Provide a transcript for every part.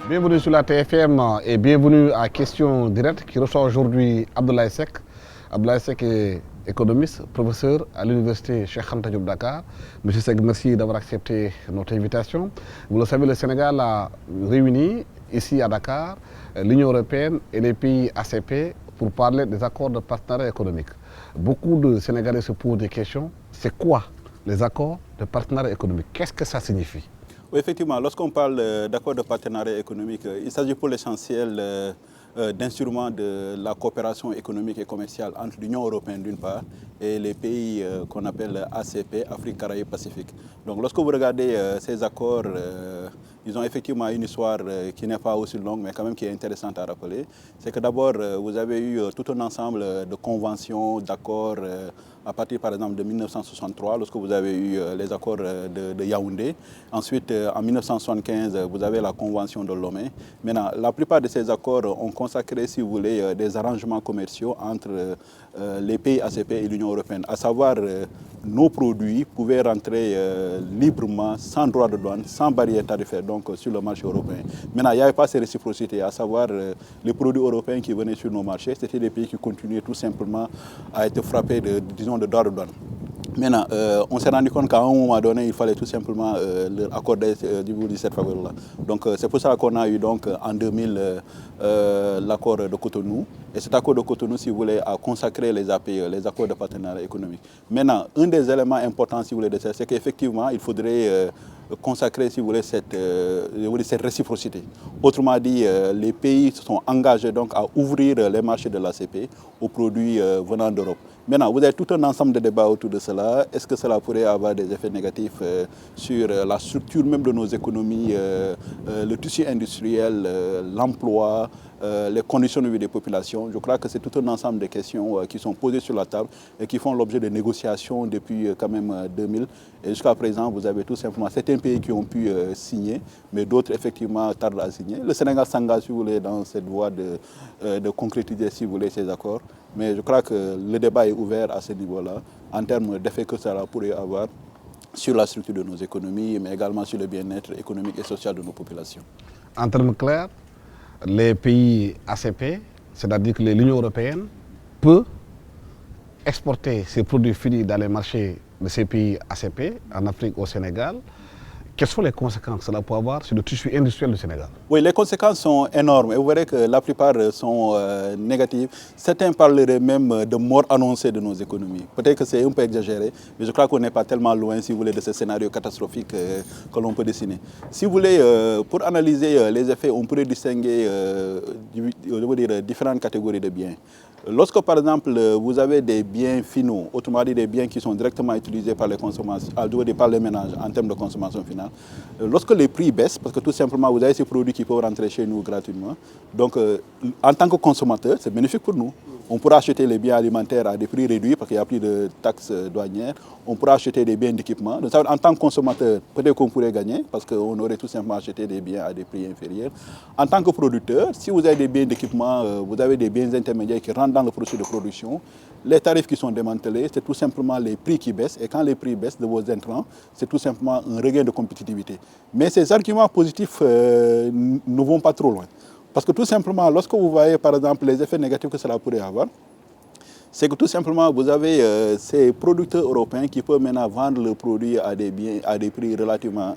Bienvenue sur la TFM et bienvenue à Question Directe qui reçoit aujourd'hui Abdoulaye Seck. Abdoulaye Seck est économiste, professeur à l'université Cheikh Anta Diop Dakar. Monsieur Seck, merci d'avoir accepté notre invitation. Vous le savez, le Sénégal a réuni ici à Dakar l'Union européenne et les pays ACP pour parler des accords de partenariat économique. Beaucoup de Sénégalais se posent des questions. C'est quoi les accords de partenariat économique? Qu'est-ce que ça signifie? Oui, effectivement, lorsqu'on parle d'accords de partenariat économique, il s'agit pour l'essentiel d'instruments de la coopération économique et commerciale entre l'Union européenne d'une part et les pays qu'on appelle ACP, Afrique, Caraïbes, Pacifique. Donc lorsque vous regardez ces accords, ils ont effectivement une histoire qui n'est pas aussi longue, mais quand même qui est intéressante à rappeler. C'est que d'abord, vous avez eu tout un ensemble de conventions, d'accords, à partir par exemple de 1963, lorsque vous avez eu les accords de Yaoundé. Ensuite, en 1975, vous avez la convention de Lomé. Maintenant, la plupart de ces accords ont consacré, si vous voulez, des arrangements commerciaux entre les pays ACP et l'Union européenne. À savoir, nos produits pouvaient rentrer librement, sans droit de douane, sans barrière tarifaire, donc sur le marché européen. Maintenant, il n'y avait pas ces réciprocités, à savoir les produits européens qui venaient sur nos marchés, c'était des pays qui continuaient tout simplement à être frappés disons, de droit de douane. Maintenant, on s'est rendu compte qu'à un moment donné, il fallait tout simplement leur accorder cette faveur-là. Donc, c'est pour ça qu'on a eu donc, en 2000 l'accord de Cotonou. Et cet accord de Cotonou, si vous voulez, a consacré les APE, les accords de partenariat économique. Maintenant, un des éléments importants, si vous voulez, de ça, c'est qu'effectivement, il faudrait consacrer, si vous voulez, cette réciprocité. Autrement dit, les pays se sont engagés donc à ouvrir les marchés de l'ACP aux produits venant d'Europe. Maintenant, vous avez tout un ensemble de débats autour de cela. Est-ce que cela pourrait avoir des effets négatifs sur la structure même de nos économies, le tissu industriel, l'emploi, les conditions de vie des populations? Je crois que c'est tout un ensemble de questions qui sont posées sur la table et qui font l'objet de négociations depuis quand même 2000. Et jusqu'à présent, vous avez tout simplement certains pays qui ont pu signer, mais d'autres effectivement tardent à signer. Le Sénégal s'engage, si vous voulez, dans cette voie de concrétiser, si vous voulez, ces accords. Mais je crois que le débat est ouvert à ce niveau-là, en termes d'effets que cela pourrait avoir sur la structure de nos économies, mais également sur le bien-être économique et social de nos populations. En termes clairs, les pays ACP, c'est-à-dire que l'Union européenne, peut exporter ses produits finis dans les marchés de ces pays ACP, en Afrique, au Sénégal. Quelles sont les conséquences que cela peut avoir sur le tissu industriel du Sénégal? Oui, les conséquences sont énormes et vous verrez que la plupart sont négatives. Certains parleraient même de mort annoncée de nos économies. Peut-être que c'est un peu exagéré, mais je crois qu'on n'est pas tellement loin, si vous voulez, de ce scénario catastrophique que l'on peut dessiner. Si vous voulez, pour analyser les effets, on pourrait distinguer différentes catégories de biens. Lorsque, par exemple, vous avez des biens finaux, autrement dit des biens qui sont directement utilisés par les consommateurs, par les ménages en termes de consommation finale, lorsque les prix baissent, parce que tout simplement vous avez ces produits qui peuvent rentrer chez nous gratuitement, donc en tant que consommateur, c'est bénéfique pour nous. On pourra acheter les biens alimentaires à des prix réduits parce qu'il n'y a plus de taxes douanières. On pourra acheter des biens d'équipement. En tant que consommateur, peut-être qu'on pourrait gagner parce qu'on aurait tout simplement acheté des biens à des prix inférieurs. En tant que producteur, si vous avez des biens d'équipement, vous avez des biens intermédiaires qui rentrent dans le processus de production, les tarifs qui sont démantelés, c'est tout simplement les prix qui baissent. Et quand les prix baissent de vos intrants, c'est tout simplement un regain de compétitivité. Mais ces arguments positifs ne vont pas trop loin. Parce que tout simplement, lorsque vous voyez par exemple les effets négatifs que cela pourrait avoir, c'est que tout simplement vous avez ces producteurs européens qui peuvent maintenant vendre leurs produits à des prix relativement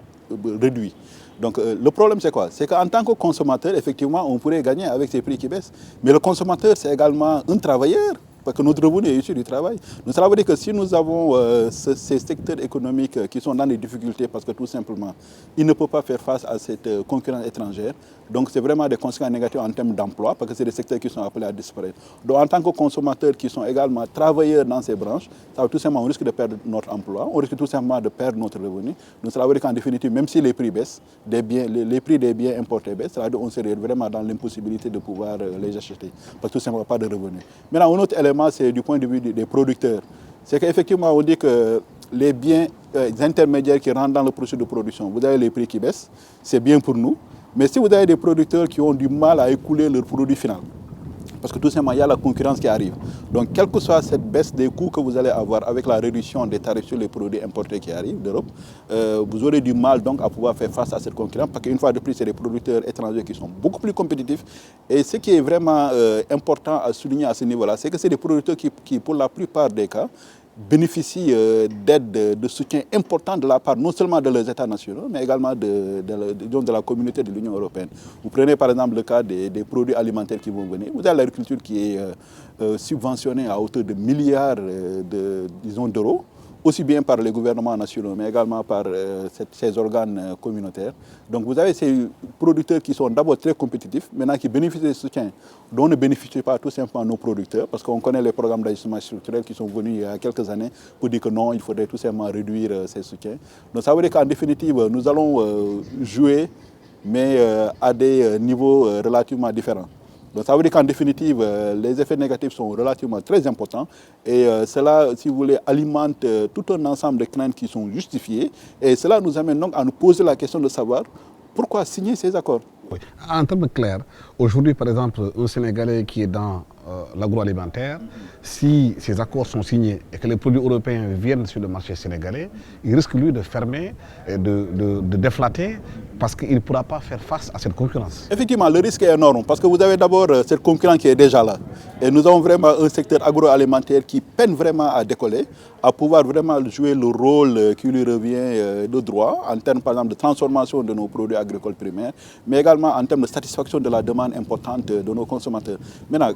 réduits. Donc le problème c'est quoi? C'est qu'en tant que consommateur, effectivement, on pourrait gagner avec ces prix qui baissent. Mais le consommateur, c'est également un travailleur. Parce que notre revenu est issu du travail. Donc ça veut dire que si nous avons ces secteurs économiques qui sont dans des difficultés parce que tout simplement, ils ne peuvent pas faire face à cette concurrence étrangère, donc c'est vraiment des conséquences négatives en termes d'emploi parce que c'est des secteurs qui sont appelés à disparaître. Donc en tant que consommateurs qui sont également travailleurs dans ces branches, ça veut tout simplement, on risque de perdre notre emploi, on risque tout simplement de perdre notre revenu. Donc ça veut dire qu'en définitive, même si les prix baissent, les prix des biens importés baissent, ça veut dire qu'on serait vraiment dans l'impossibilité de pouvoir les acheter parce que tout simplement pas de revenus. Maintenant, un autre élément, c'est du point de vue des producteurs. C'est qu'effectivement, on dit que les biens intermédiaires qui rentrent dans le processus de production, vous avez les prix qui baissent, c'est bien pour nous. Mais si vous avez des producteurs qui ont du mal à écouler leur produit final, Parce que tout simplement, il y a la concurrence qui arrive. Donc, quelle que soit cette baisse des coûts que vous allez avoir avec la réduction des tarifs sur les produits importés qui arrivent d'Europe, vous aurez du mal donc à pouvoir faire face à cette concurrence parce qu'une fois de plus, c'est des producteurs étrangers qui sont beaucoup plus compétitifs. Et ce qui est vraiment important à souligner à ce niveau-là, c'est que c'est des producteurs qui, pour la plupart des cas, bénéficient d'aides, de soutien important de la part non seulement de leurs États nationaux, mais également de la communauté de l'Union européenne. Vous prenez par exemple le cas des produits alimentaires qui vont venir. Vous avez l'agriculture qui est subventionnée à hauteur de milliards d'euros, aussi bien par les gouvernements nationaux, mais également par ces organes communautaires. Donc vous avez ces producteurs qui sont d'abord très compétitifs, maintenant qui bénéficient de soutien dont ne bénéficient pas tout simplement nos producteurs, parce qu'on connaît les programmes d'ajustement structurel qui sont venus il y a quelques années pour dire que non, il faudrait tout simplement réduire ces soutiens. Donc ça veut dire qu'en définitive, nous allons jouer, mais à des niveaux relativement différents. Donc ça veut dire qu'en définitive, les effets négatifs sont relativement très importants et cela, si vous voulez, alimente tout un ensemble de craintes qui sont justifiées et cela nous amène donc à nous poser la question de savoir pourquoi signer ces accords. Oui. En termes clairs, aujourd'hui par exemple, un Sénégalais qui est dans l'agroalimentaire, si ces accords sont signés et que les produits européens viennent sur le marché sénégalais, il risque lui de fermer et de déflater parce qu'il ne pourra pas faire face à cette concurrence. Effectivement, le risque est énorme parce que vous avez d'abord cette concurrence qui est déjà là. Et nous avons vraiment un secteur agroalimentaire qui peine vraiment à décoller, à pouvoir vraiment jouer le rôle qui lui revient de droit en termes par exemple de transformation de nos produits agricoles primaires, mais également en termes de satisfaction de la demande importante de nos consommateurs. Maintenant,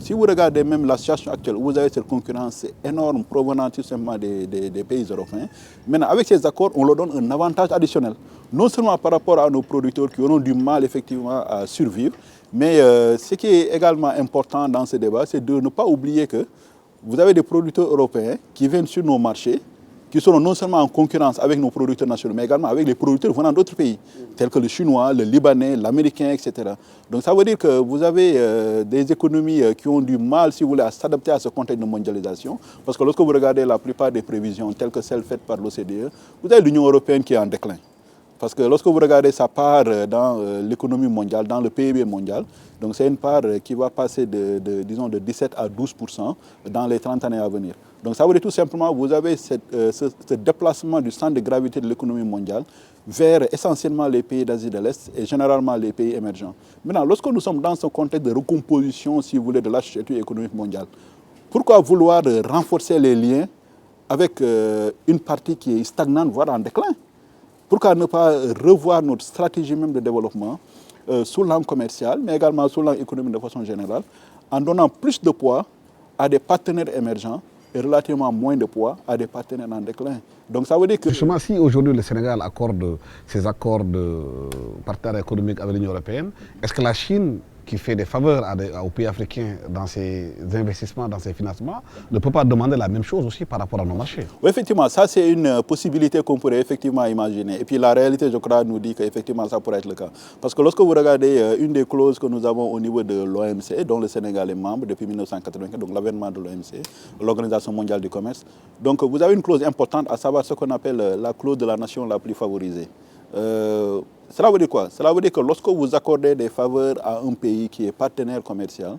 si vous regardez même la situation actuelle, vous avez cette concurrence énorme provenant tout simplement des pays européens. Maintenant, avec ces accords, on leur donne un avantage additionnel. Non seulement par rapport à nos producteurs qui auront du mal effectivement à survivre, mais ce qui est également important dans ce débat, c'est de ne pas oublier que vous avez des producteurs européens qui viennent sur nos marchés, qui seront non seulement en concurrence avec nos producteurs nationaux, mais également avec les producteurs venant d'autres pays, tels que le chinois, le libanais, l'américain, etc. Donc ça veut dire que vous avez des économies qui ont du mal, si vous voulez, à s'adapter à ce contexte de mondialisation. Parce que lorsque vous regardez la plupart des prévisions, telles que celles faites par l'OCDE, vous avez l'Union européenne qui est en déclin. Parce que lorsque vous regardez sa part dans l'économie mondiale, dans le PIB mondial, donc c'est une part qui va passer disons de 17 à 12% dans les 30 années à venir. Donc ça veut dire tout simplement, vous avez ce déplacement du centre de gravité de l'économie mondiale vers essentiellement les pays d'Asie de l'Est et généralement les pays émergents. Maintenant, lorsque nous sommes dans ce contexte de recomposition, si vous voulez, de l'architecture économique mondiale, pourquoi vouloir renforcer les liens avec une partie qui est stagnante, voire en déclin? Pourquoi ne pas revoir notre stratégie même de développement sous l'angle commercial, mais également sous l'angle économique de façon générale, en donnant plus de poids à des partenaires émergents et relativement moins de poids à des partenaires en déclin. Donc ça veut dire que... Justement, si aujourd'hui le Sénégal accorde ses accords de partenariat économique avec l'Union européenne, est-ce que la Chine, qui fait des faveurs aux pays africains dans ses investissements, dans ses financements, ne peut pas demander la même chose aussi par rapport à nos marchés? Oui, effectivement, ça c'est une possibilité qu'on pourrait effectivement imaginer. Et puis la réalité, je crois, nous dit qu'effectivement ça pourrait être le cas. Parce que lorsque vous regardez une des clauses que nous avons au niveau de l'OMC, dont le Sénégal est membre depuis 1984, donc l'avènement de l'OMC, l'Organisation mondiale du commerce, donc vous avez une clause importante, à savoir ce qu'on appelle la clause de la nation la plus favorisée. Cela veut dire quoi? Cela veut dire que lorsque vous accordez des faveurs à un pays qui est partenaire commercial,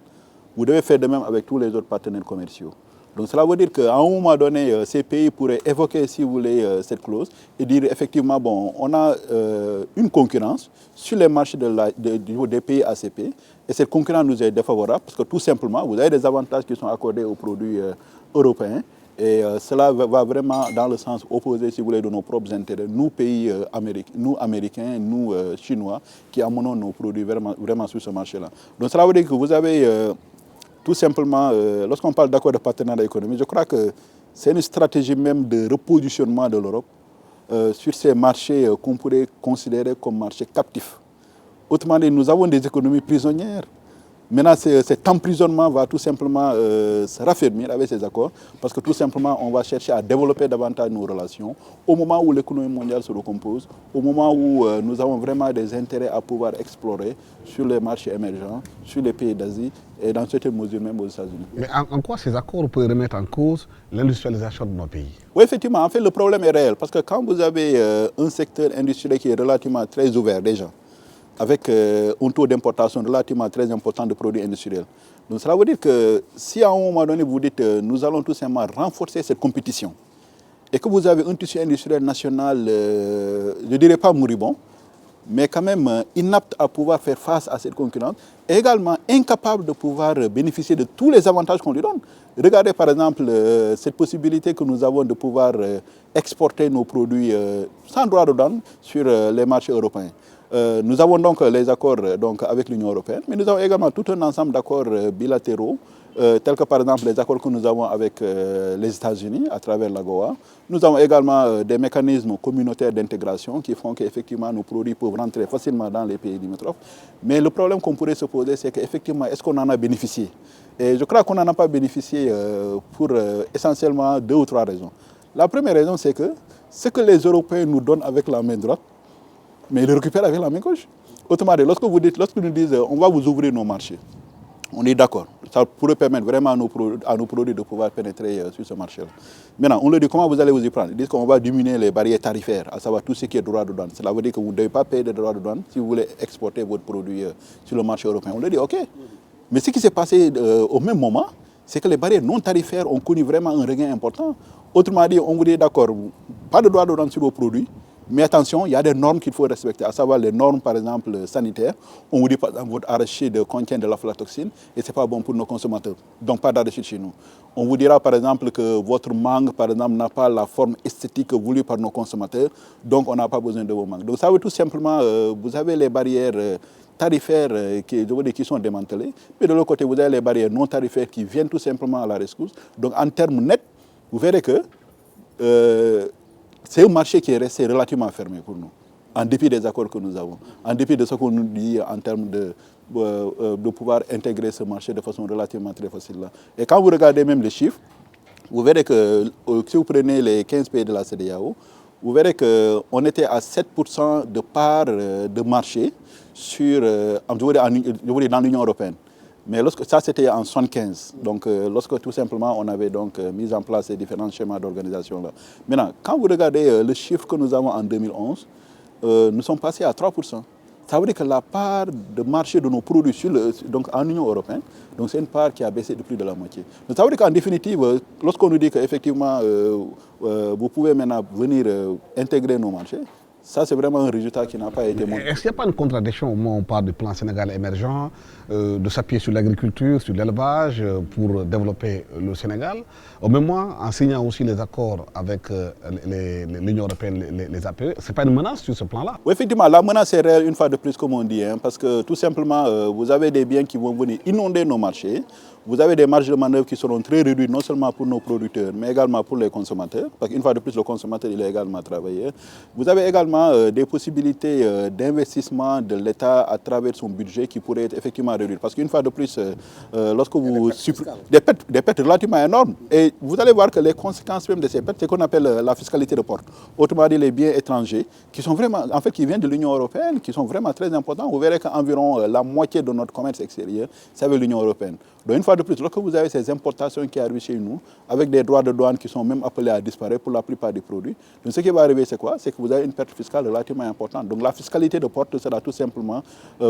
vous devez faire de même avec tous les autres partenaires commerciaux. Donc cela veut dire qu'à un moment donné, ces pays pourraient évoquer, si vous voulez, cette clause et dire effectivement, bon, on a une concurrence sur les marchés des pays ACP et cette concurrence nous est défavorable parce que tout simplement, vous avez des avantages qui sont accordés aux produits européens. Et cela va vraiment dans le sens opposé, si vous voulez, de nos propres intérêts, nous pays américains, nous chinois, qui amenons nos produits vraiment sur ce marché-là. Donc cela veut dire que vous avez tout simplement, lorsqu'on parle d'accord de partenariat économique, je crois que c'est une stratégie même de repositionnement de l'Europe sur ces marchés qu'on pourrait considérer comme marchés captifs. Autrement dit, nous avons des économies prisonnières. Maintenant, cet emprisonnement va tout simplement se raffermir avec ces accords parce que tout simplement, on va chercher à développer davantage nos relations au moment où l'économie mondiale se recompose, au moment où nous avons vraiment des intérêts à pouvoir explorer sur les marchés émergents, sur les pays d'Asie et dans certaines mesures même aux États-Unis. Mais en quoi ces accords peuvent remettre en cause l'industrialisation de nos pays? Oui, effectivement, en fait, le problème est réel parce que quand vous avez un secteur industriel qui est relativement très ouvert déjà, avec un taux d'importation relativement très important de produits industriels. Donc cela veut dire que si à un moment donné vous dites nous allons tout simplement renforcer cette compétition et que vous avez un tissu industriel national, je ne dirais pas moribond, mais quand même inapte à pouvoir faire face à cette concurrence, et également incapable de pouvoir bénéficier de tous les avantages qu'on lui donne. Regardez par exemple cette possibilité que nous avons de pouvoir exporter nos produits sans droit de douane sur les marchés européens. Nous avons donc les accords avec l'Union européenne, mais nous avons également tout un ensemble d'accords bilatéraux, tels que par exemple les accords que nous avons avec les États-Unis à travers l'AGOA. Nous avons également des mécanismes communautaires d'intégration qui font qu'effectivement nos produits peuvent rentrer facilement dans les pays limitrophes. Mais le problème qu'on pourrait se poser, c'est qu'effectivement, est-ce qu'on en a bénéficié? Et je crois qu'on n'en a pas bénéficié pour essentiellement 2 ou 3 raisons. La première raison, c'est que ce que les Européens nous donnent avec la main droite, mais ils le récupèrent avec la main gauche. Autrement dit, lorsque nous disent on va vous ouvrir nos marchés, on est d'accord. Ça pourrait permettre vraiment à nos produits de pouvoir pénétrer sur ce marché-là. Maintenant, on leur dit comment vous allez vous y prendre. Ils disent qu'on va diminuer les barrières tarifaires, à savoir tout ce qui est droit de douane. Cela veut dire que vous ne devez pas payer de droits de douane si vous voulez exporter votre produit sur le marché européen. On leur dit OK. Mais ce qui s'est passé au même moment, c'est que les barrières non tarifaires ont connu vraiment un regain important. Autrement dit, on vous dit d'accord, pas de droit de douane sur vos produits. Mais attention, il y a des normes qu'il faut respecter, à savoir les normes, par exemple, sanitaires. On vous dit, par exemple, votre arachide contient de l'aflatoxine et ce n'est pas bon pour nos consommateurs. Donc, pas d'arachide chez nous. On vous dira, par exemple, que votre mangue, par exemple, n'a pas la forme esthétique voulue par nos consommateurs. Donc, on n'a pas besoin de vos mangues. Donc, ça veut tout simplement, vous avez les barrières tarifaires qui sont démantelées. Mais de l'autre côté, vous avez les barrières non tarifaires qui viennent tout simplement à la rescousse. Donc, en termes nets, vous verrez que c'est un marché qui est resté relativement fermé pour nous, en dépit des accords que nous avons, en dépit de ce qu'on nous dit en termes de pouvoir intégrer ce marché de façon relativement très facile. Là. Et quand vous regardez même les chiffres, vous verrez que si vous prenez les 15 pays de la CEDEAO, vous verrez qu'on était à 7% de part de marché sur, dans l'Union européenne. Mais ça, c'était en 1975. Donc, lorsque tout simplement, on avait donc mis en place ces différents schémas d'organisation-là. Maintenant, quand vous regardez le chiffre que nous avons en 2011, nous sommes passés à 3%. Ça veut dire que la part de marché de nos produits donc en Union européenne, donc c'est une part qui a baissé de plus de la moitié. Donc, ça veut dire qu'en définitive, lorsqu'on nous dit qu'effectivement, vous pouvez maintenant venir intégrer nos marchés, ça, c'est vraiment un résultat qui n'a pas été montré. Est-ce qu'il n'y a pas une contradiction au moment où on parle du plan Sénégal émergent, de s'appuyer sur l'agriculture, sur l'élevage pour développer le Sénégal, au même moment en signant aussi les accords avec l'Union européenne, les APE, ce n'est pas une menace sur ce plan-là? Oui, effectivement, la menace est réelle une fois de plus, comme on dit, parce que tout simplement, vous avez des biens qui vont venir inonder nos marchés. Vous avez des marges de manœuvre qui seront très réduites, non seulement pour nos producteurs, mais également pour les consommateurs. Parce qu'une fois de plus, le consommateur, il est également travailleur. Vous avez également des possibilités d'investissement de l'État à travers son budget qui pourraient être effectivement réduites. Parce qu'une fois de plus, lorsque vous... Des pertes relativement énormes. Et vous allez voir que les conséquences même de ces pertes, c'est ce qu'on appelle la fiscalité de porte. Autrement dit, les biens étrangers, qui sont vraiment, en fait, qui viennent de l'Union européenne, qui sont vraiment très importants. Vous verrez qu'environ la moitié de notre commerce extérieur, c'est avec l'Union européenne. Donc une fois de plus, lorsque vous avez ces importations qui arrivent chez nous, avec des droits de douane qui sont même appelés à disparaître pour la plupart des produits, donc ce qui va arriver, c'est quoi? C'est que vous avez une perte fiscale relativement importante. Donc la fiscalité de porte sera tout simplement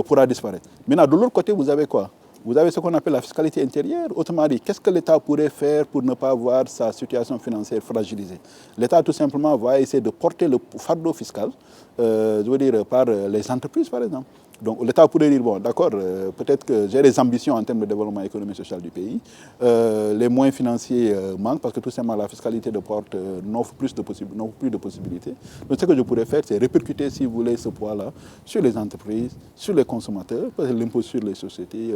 pourra disparaître. Maintenant, de l'autre côté, vous avez quoi? Vous avez ce qu'on appelle la fiscalité intérieure. Autrement dit, qu'est-ce que l'État pourrait faire pour ne pas voir sa situation financière fragilisée? L'État, tout simplement, va essayer de porter le fardeau fiscal, je veux dire, par les entreprises, par exemple. Donc l'État pourrait dire, bon, d'accord, peut-être que j'ai des ambitions en termes de développement économique et social du pays. Les moyens financiers manquent parce que tout simplement la fiscalité de porte n'offre plus de possibilités. Donc ce que je pourrais faire, c'est répercuter, si vous voulez, ce poids-là sur les entreprises, sur les consommateurs, l'impôt sur les sociétés,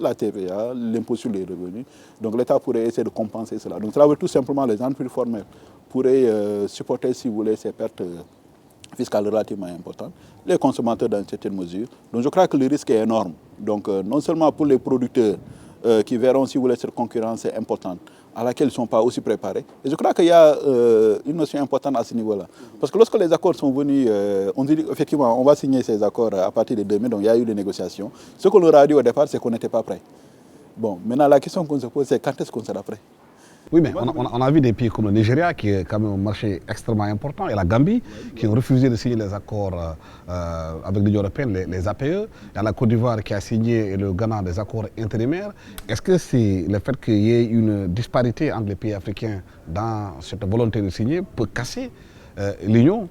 la TVA, l'impôt sur les revenus. Donc l'État pourrait essayer de compenser cela. Donc cela veut tout simplement les entreprises formelles pourraient supporter, si vous voulez, ces pertes fiscale relativement importante, les consommateurs dans une certaine mesure. Donc je crois que le risque est énorme. Donc non seulement pour les producteurs qui verront, si vous voulez, cette concurrence est importante, à laquelle ils ne sont pas aussi préparés. Et je crois qu'il y a une notion importante à ce niveau-là. Parce que lorsque les accords sont venus, on dit effectivement, on va signer ces accords à partir de 2000, donc il y a eu des négociations. Ce qu'on leur a dit au départ, c'est qu'on n'était pas prêt. Bon, maintenant la question qu'on se pose, c'est quand est-ce qu'on sera prêt? Oui, mais on a vu des pays comme le Nigeria, qui est quand même un marché extrêmement important, et la Gambie, qui ont refusé de signer les accords avec l'Union européenne, les APE. Il y a la Côte d'Ivoire qui a signé, et le Ghana, des accords intérimaires. Est-ce que c'est le fait qu'il y ait une disparité entre les pays africains dans cette volonté de signer peut casser l'Union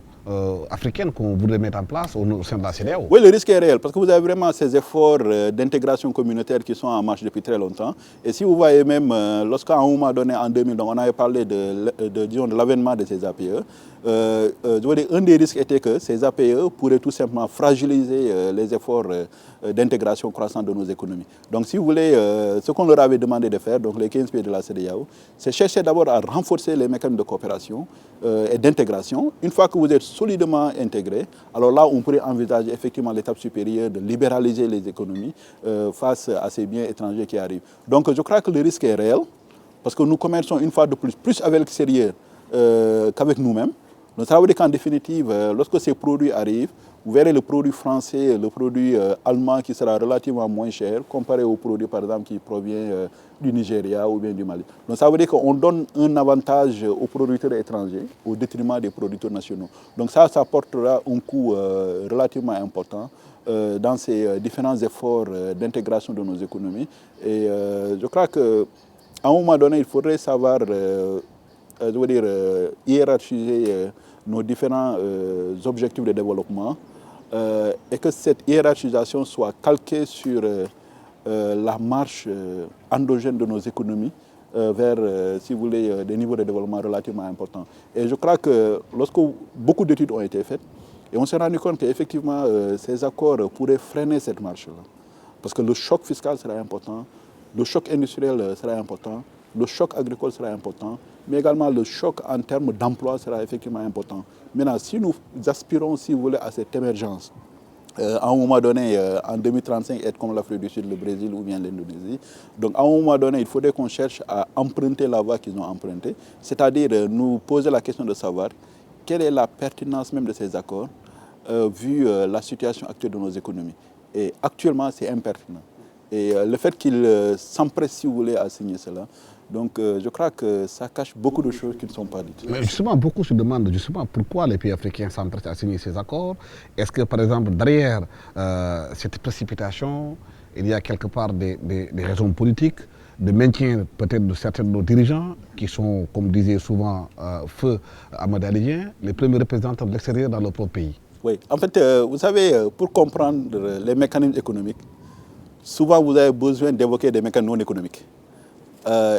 africaine qu'on voudrait mettre en place au sein de la CEDEAO? Oui, le risque est réel parce que vous avez vraiment ces efforts d'intégration communautaire qui sont en marche depuis très longtemps. Et si vous voyez même, lorsqu'à un moment donné, en 2000, donc on avait parlé de l'avènement de ces APE, un des risques était que ces APE pourraient tout simplement fragiliser les efforts d'intégration croissante de nos économies. Donc si vous voulez, ce qu'on leur avait demandé de faire, donc les 15 pays de la CEDEAO, c'est chercher d'abord à renforcer les mécanismes de coopération et d'intégration. Une fois que vous êtes solidement intégrés, alors là, on pourrait envisager effectivement l'étape supérieure de libéraliser les économies face à ces biens étrangers qui arrivent. Donc je crois que le risque est réel, parce que nous commerçons une fois de plus avec l'extérieur qu'avec nous-mêmes. Donc ça veut dire qu'en définitive, lorsque ces produits arrivent, vous verrez le produit français, le produit allemand qui sera relativement moins cher comparé au produit, par exemple, qui provient du Nigeria ou bien du Mali. Donc ça veut dire qu'on donne un avantage aux producteurs étrangers au détriment des producteurs nationaux. Donc ça apportera un coût relativement important dans ces différents efforts d'intégration de nos économies. Et je crois qu'à un moment donné, il faudrait savoir hiérarchiser nos différents objectifs de développement et que cette hiérarchisation soit calquée sur la marche endogène de nos économies vers, si vous voulez, des niveaux de développement relativement importants. Et je crois que lorsque beaucoup d'études ont été faites, et on s'est rendu compte qu'effectivement, ces accords pourraient freiner cette marche-là. Parce que le choc fiscal sera important, le choc industriel sera important, le choc agricole sera important, mais également le choc en termes d'emploi sera effectivement important. Maintenant, si nous aspirons, si vous voulez, à cette émergence, à un moment donné, en 2035, être comme l'Afrique du Sud, le Brésil ou bien l'Indonésie. Donc, à un moment donné, il faudrait qu'on cherche à emprunter la voie qu'ils ont empruntée, c'est-à-dire nous poser la question de savoir quelle est la pertinence même de ces accords, vu la situation actuelle de nos économies. Et actuellement, c'est impertinent. Et le fait qu'ils s'empressent, si vous voulez, à signer cela, donc je crois que ça cache beaucoup de choses qui ne sont pas dites. Mais justement, beaucoup se demandent justement pourquoi les pays africains s'empressent à signer ces accords. Est-ce que, par exemple, derrière cette précipitation, il y a quelque part des raisons politiques, de maintien peut-être de certains de nos dirigeants, qui sont, comme disait souvent Feu Ahmed Alidien, les premiers représentants de l'extérieur dans leur propre pays? Oui, en fait, vous savez, pour comprendre les mécanismes économiques, souvent vous avez besoin d'évoquer des mécanismes non économiques.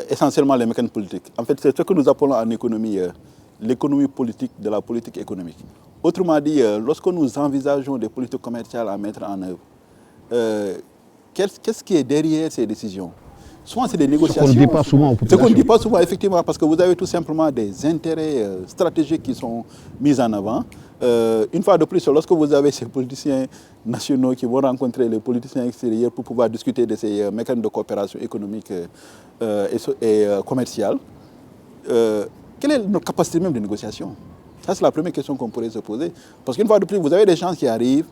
Essentiellement les mécanismes politiques. En fait, c'est ce que nous appelons en économie l'économie politique de la politique économique. Autrement dit, lorsque nous envisageons des politiques commerciales à mettre en œuvre, qu'est-ce qui est derrière ces décisions? Souvent, c'est des négociations. Ce qu'on ne dit pas souvent aux populations. Ce qu'on ne dit pas souvent, effectivement, parce que vous avez tout simplement des intérêts stratégiques qui sont mis en avant. Une fois de plus, lorsque vous avez ces politiciens nationaux qui vont rencontrer les politiciens extérieurs pour pouvoir discuter de ces mécanismes de coopération économique et commerciale, quelle est notre capacité même de négociation? Ça, c'est la première question qu'on pourrait se poser. Parce qu'une fois de plus, vous avez des gens qui arrivent,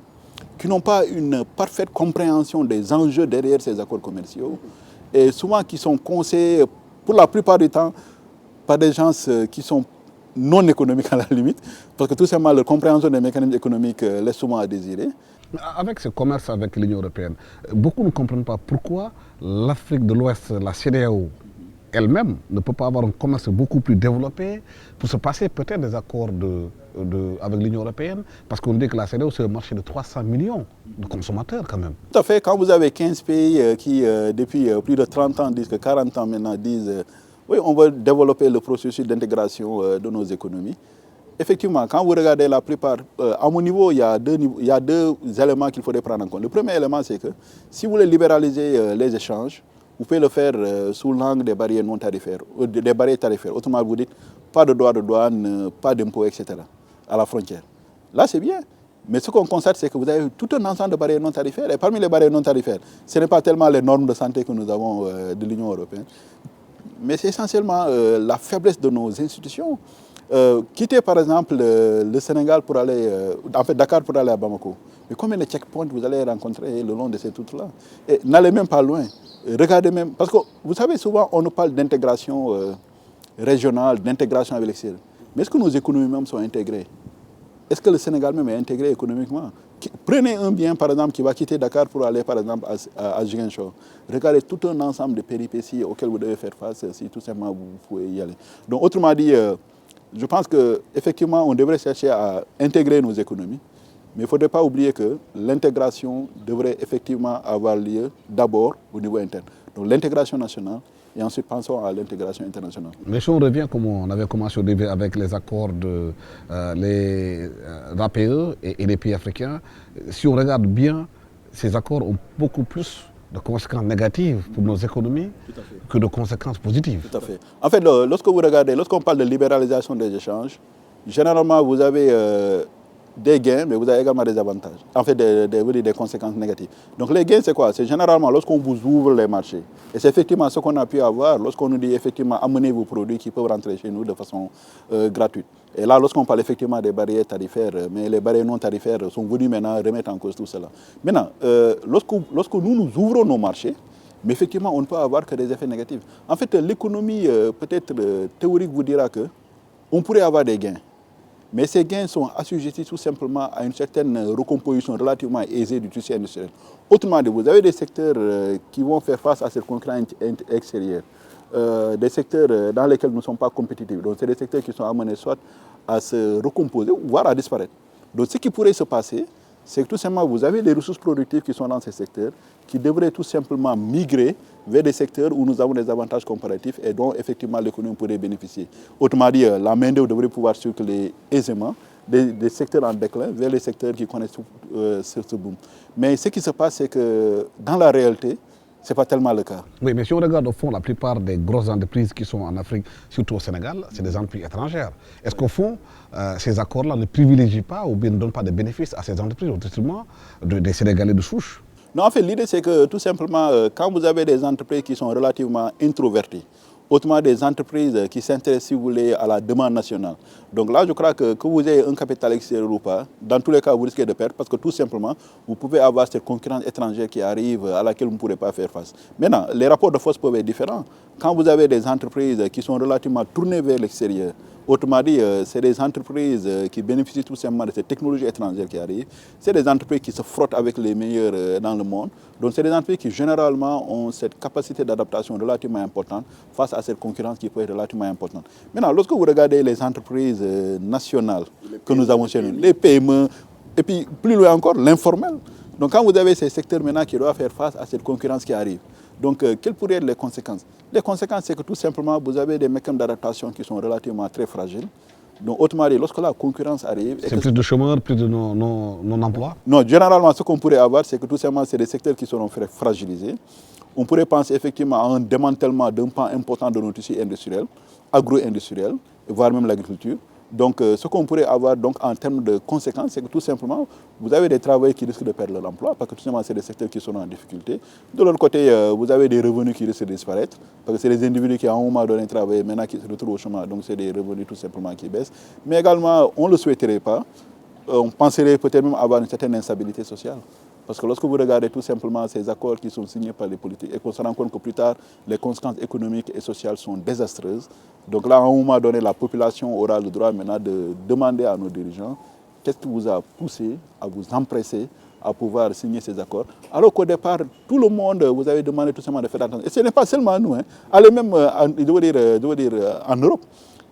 qui n'ont pas une parfaite compréhension des enjeux derrière ces accords commerciaux, et souvent qui sont conseillés, pour la plupart du temps, par des gens qui sont non économiques à la limite, parce que tout simplement leur compréhension des mécanismes économiques laisse souvent à désirer. Avec ce commerce avec l'Union européenne, beaucoup ne comprennent pas pourquoi l'Afrique de l'Ouest, la CEDEAO elle-même, ne peut pas avoir un commerce beaucoup plus développé pour se passer peut-être des accords avec l'Union européenne, parce qu'on dit que la CEDEAO c'est un marché de 300 millions de consommateurs quand même. Tout à fait, quand vous avez 15 pays qui depuis plus de 30 ans disent que 40 ans maintenant disent oui, on va développer le processus d'intégration de nos économies. Effectivement, quand vous regardez la plupart, à mon niveau, il y a deux éléments qu'il faudrait prendre en compte. Le premier élément, c'est que si vous voulez libéraliser les échanges, vous pouvez le faire sous l'angle des barrières non tarifaires, des barrières tarifaires. Autrement, vous dites pas de droits de douane, pas d'impôts, etc. à la frontière. Là, c'est bien. Mais ce qu'on constate, c'est que vous avez tout un ensemble de barrières non tarifaires. Et parmi les barrières non tarifaires, ce n'est pas tellement les normes de santé que nous avons de l'Union européenne, mais c'est essentiellement la faiblesse de nos institutions. Quitter par exemple le Sénégal pour aller, en fait Dakar pour aller à Bamako. Mais combien de checkpoints vous allez rencontrer le long de ces routes-là? Et n'allez même pas loin. Regardez même, parce que vous savez souvent on nous parle d'intégration régionale, d'intégration avec l'extérieur. Mais est-ce que nos économies même sont intégrées? Est-ce que le Sénégal même est intégré économiquement? Prenez un bien, par exemple, qui va quitter Dakar pour aller, par exemple, à Ziguinchor. Regardez tout un ensemble de péripéties auxquelles vous devez faire face si tout simplement vous pouvez y aller. Donc, autrement dit, je pense qu'effectivement, on devrait chercher à intégrer nos économies. Mais il ne faudrait pas oublier que l'intégration devrait effectivement avoir lieu d'abord au niveau interne. Donc l'intégration nationale et ensuite pensons à l'intégration internationale. Mais si on revient comme on avait commencé au début avec les accords de l'APE et les pays africains, si on regarde bien, ces accords ont beaucoup plus de conséquences négatives pour nos économies que de conséquences positives. Tout à fait. En fait, lorsque vous regardez, lorsqu'on parle de libéralisation des échanges, généralement vous avez des gains, mais vous avez également des avantages, en fait des conséquences négatives. Donc les gains, c'est quoi? C'est généralement lorsqu'on vous ouvre les marchés. Et c'est effectivement ce qu'on a pu avoir lorsqu'on nous dit effectivement amenez vos produits qui peuvent rentrer chez nous de façon gratuite. Et là, lorsqu'on parle effectivement des barrières tarifaires, mais les barrières non tarifaires sont venues maintenant remettre en cause tout cela. Maintenant, lorsque nous ouvrons nos marchés, mais effectivement, on ne peut avoir que des effets négatifs. En fait, l'économie peut-être théorique vous dira qu'on pourrait avoir des gains. Mais ces gains sont assujettis tout simplement à une certaine recomposition relativement aisée du tissu industriel. Autrement dit, vous avez des secteurs qui vont faire face à cette concurrence extérieure, des secteurs dans lesquels nous ne sommes pas compétitifs. Donc, c'est des secteurs qui sont amenés soit à se recomposer, voire à disparaître. Donc, ce qui pourrait se passer, c'est que tout simplement, vous avez des ressources productives qui sont dans ces secteurs, qui devraient tout simplement migrer vers des secteurs où nous avons des avantages comparatifs et dont effectivement l'économie pourrait bénéficier. Autrement dit, la main-d'œuvre devrait pouvoir circuler aisément des secteurs en déclin vers les secteurs qui connaissent ce boom. Mais ce qui se passe, c'est que dans la réalité, ce n'est pas tellement le cas. Oui, mais si on regarde au fond, la plupart des grosses entreprises qui sont en Afrique, surtout au Sénégal, c'est des entreprises étrangères. Est-ce qu'au fond, ces accords-là ne privilégient pas ou bien ne donnent pas de bénéfices à ces entreprises au détriment des Sénégalais de souche? Non, en fait, l'idée, c'est que tout simplement, quand vous avez des entreprises qui sont relativement introverties, autrement des entreprises qui s'intéressent, si vous voulez, à la demande nationale. Donc là, je crois que vous ayez un capital extérieur ou pas, dans tous les cas, vous risquez de perdre parce que tout simplement, vous pouvez avoir cette concurrence étrangère qui arrive à laquelle vous ne pourrez pas faire face. Maintenant, les rapports de force peuvent être différents. Quand vous avez des entreprises qui sont relativement tournées vers l'extérieur, autrement dit, c'est des entreprises qui bénéficient tout simplement de ces technologies étrangères qui arrivent. C'est des entreprises qui se frottent avec les meilleurs dans le monde. Donc, c'est des entreprises qui, généralement, ont cette capacité d'adaptation relativement importante face à cette concurrence qui peut être relativement importante. Maintenant, lorsque vous regardez les entreprises nationales que nous avons chez nous, les PME, et puis plus loin encore, l'informel. Donc, quand vous avez ces secteurs maintenant qui doivent faire face à cette concurrence qui arrive, donc, quelles pourraient être les conséquences? Les conséquences, c'est que tout simplement, vous avez des mécanismes d'adaptation qui sont relativement très fragiles. Donc, autrement dit, lorsque la concurrence arrive... C'est plus de chômeurs, plus de non-emploi? Non, généralement, ce qu'on pourrait avoir, c'est que tout simplement, c'est des secteurs qui seront fragilisés. On pourrait penser effectivement à un démantèlement d'un pan important de nos tissus industriels, agro-industriels, voire même l'agriculture. Donc, ce qu'on pourrait avoir donc, en termes de conséquences, c'est que tout simplement, vous avez des travailleurs qui risquent de perdre leur emploi parce que tout simplement, c'est des secteurs qui sont en difficulté. De l'autre côté, vous avez des revenus qui risquent de disparaître parce que c'est des individus qui, à un moment donné, travaillent, maintenant qui se retrouvent au chômage. Donc, c'est des revenus tout simplement qui baissent. Mais également, on ne le souhaiterait pas. On penserait peut-être même avoir une certaine instabilité sociale. Parce que lorsque vous regardez tout simplement ces accords qui sont signés par les politiques et qu'on se rend compte que plus tard, les conséquences économiques et sociales sont désastreuses. Donc là, à un moment donné, la population aura le droit maintenant de demander à nos dirigeants qu'est-ce qui vous a poussé à vous empresser à pouvoir signer ces accords. Alors qu'au départ, tout le monde vous avait demandé tout simplement de faire attention. Et ce n'est pas seulement nous. Allez même, je dois dire, en Europe.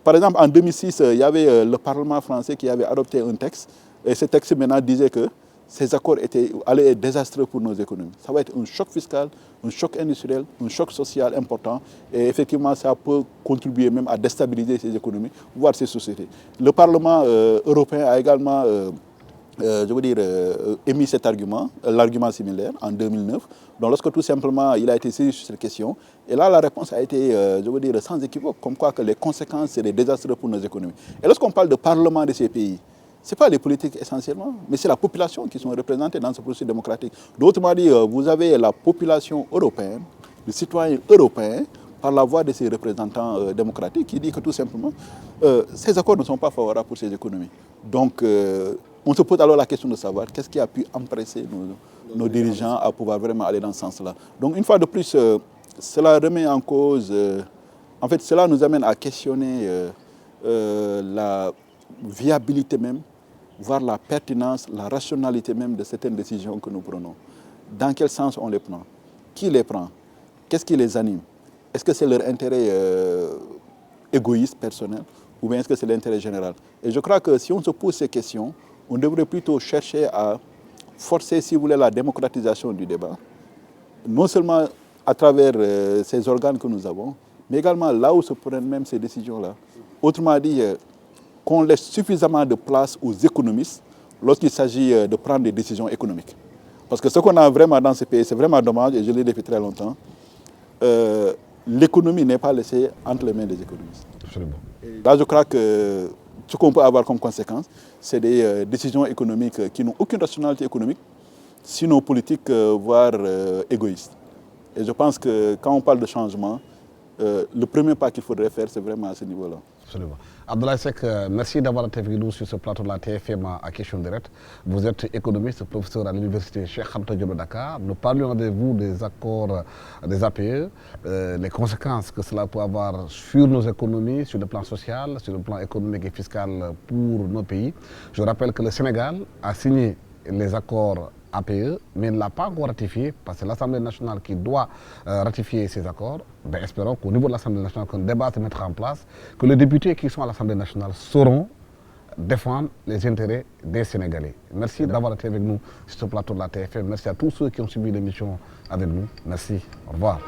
Par exemple, en 2006, il y avait le Parlement français qui avait adopté un texte. Et ce texte maintenant disait que ces accords allaient être désastreux pour nos économies. Ça va être un choc fiscal, un choc industriel, un choc social important. Et effectivement, ça peut contribuer même à déstabiliser ces économies, voire ces sociétés. Le Parlement européen a également, émis cet argument, l'argument similaire, en 2009. Donc, lorsque tout simplement, il a été saisi sur cette question. Et là, la réponse a été, sans équivoque, comme quoi que les conséquences seraient désastreuses pour nos économies. Et lorsqu'on parle de parlement de ces pays, ce n'est pas les politiques essentiellement, mais c'est la population qui sont représentées dans ce processus démocratique. D'autrement dit, vous avez la population européenne, les citoyens européens, par la voix de ces représentants démocratiques, qui disent que tout simplement, ces accords ne sont pas favorables pour ces économies. Donc, on se pose alors la question de savoir qu'est-ce qui a pu empresser nos dirigeants à pouvoir vraiment aller dans ce sens-là. Donc, une fois de plus, cela remet en cause En fait, cela nous amène à questionner la viabilité même, voire la pertinence, la rationalité même de certaines décisions que nous prenons. Dans quel sens on les prend? Qui les prend? Qu'est-ce qui les anime? Est-ce que c'est leur intérêt égoïste, personnel, ou bien est-ce que c'est l'intérêt général? Et je crois que si on se pose ces questions, on devrait plutôt chercher à forcer, si vous voulez, la démocratisation du débat, non seulement à travers ces organes que nous avons, mais également là où se prennent même ces décisions-là. Autrement dit, qu'on laisse suffisamment de place aux économistes lorsqu'il s'agit de prendre des décisions économiques. Parce que ce qu'on a vraiment dans ce pays, c'est vraiment dommage, et je l'ai dit depuis très longtemps, l'économie n'est pas laissée entre les mains des économistes. Absolument. Et là, je crois que ce qu'on peut avoir comme conséquence, c'est des décisions économiques qui n'ont aucune rationalité économique, sinon politique, voire égoïste. Et je pense que quand on parle de changement, le premier pas qu'il faudrait faire, c'est vraiment à ce niveau-là. Absolument. Abdoulaye Seck, merci d'avoir été avec nous sur ce plateau de la TFM à Question Directe. Vous êtes économiste, professeur à l'université Cheikh Anta Diop de Dakar. Nous parlions avec vous des accords des APE, les conséquences que cela peut avoir sur nos économies, sur le plan social, sur le plan économique et fiscal pour nos pays. Je rappelle que le Sénégal a signé les accords APE, mais ne l'a pas encore ratifié, parce que c'est l'Assemblée nationale qui doit ratifier ces accords. Ben, espérons qu'au niveau de l'Assemblée nationale, qu'un débat se mettra en place, que les députés qui sont à l'Assemblée nationale sauront défendre les intérêts des Sénégalais. Merci d'avoir été avec nous sur ce plateau de la TFM. Merci à tous ceux qui ont suivi l'émission avec nous. Merci. Au revoir.